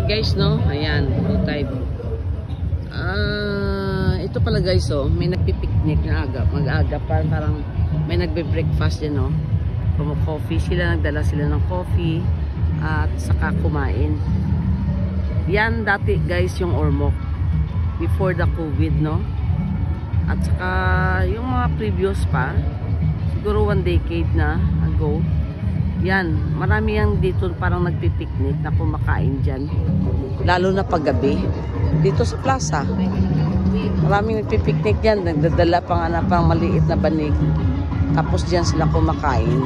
guys, no? Ayan, type. Ito pala guys, oh, may nagpipiknik na aga, mag-aga parang may nagbe-breakfast din, no? Coffee sila, nagdala sila ng coffee at saka kumain. Yan dati guys yung Ormoc before the COVID, no? At saka yung mga previous pa, siguro 1 decade na ago. Yan, marami yang dito parang nagpipiknik na kumakain dyan. Lalo na paggabi. Dito sa plaza. Maraming nagpipiknik dyan. Nagdadala pa nga na pang maliit na banig. Tapos dyan sila kumakain.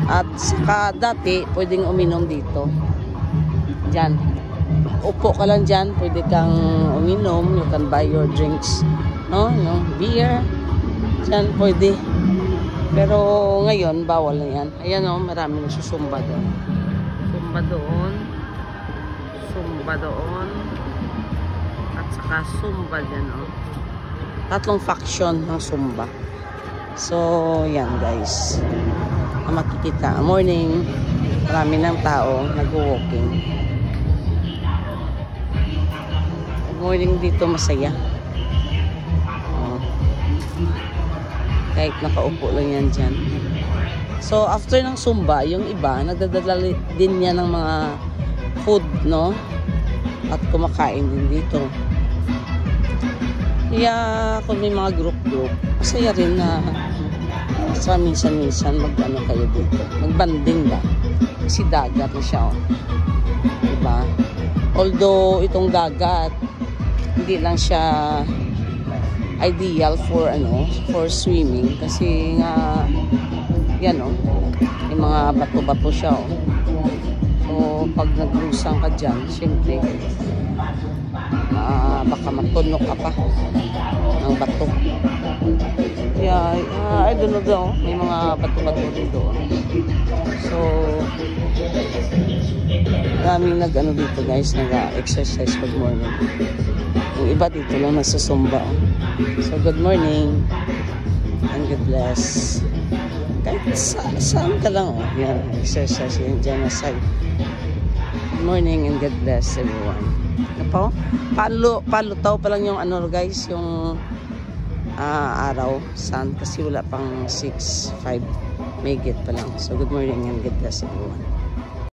At saka dati, pwedeng uminom dito. Dyan. Upo ka lang dyan. Pwede kang uminom. You can buy your drinks. No? Yung beer. Dyan pwede. Pero ngayon, bawal na yan. Ayan o, marami nagsusumba doon. Sumba doon. Sumba doon. At saka sumba dyan o. 3 faction ng sumba. So, yan guys. Ang makikita. Morning. Marami ng tao nag-walking. Morning dito masaya. Kahit nakaupo lang yan dyan. So, after ng Zumba, yung iba, nagdadala din yan ng mga food, no? At kumakain din dito. Kaya, kung may mga group-group, masaya rin na sa minsan-minsan mag-ano kayo dito. Mag-banding ba? Kasi dagat na siya, oh. Diba? Although, itong dagat, hindi lang siya ideal for for swimming kasi nga yan may mga bato-bato siya so pag naglusang ka dyan syempre baka matunok ka pa ng bato kaya I don't know daw may mga bato-bato dito so maraming dito guys nag-exercise pag morning. Yung iba dito lang nagsusumba. So, good morning. And God bless. Kahit saan ka lang, oh. Yan, exercise yan dyan na side. Good morning and God bless everyone. Ano pa, oh? Palutaw pa lang yung guys, yung araw, sun. Kasi wala pang 6, 5. May get pa lang. So, good morning and God bless everyone.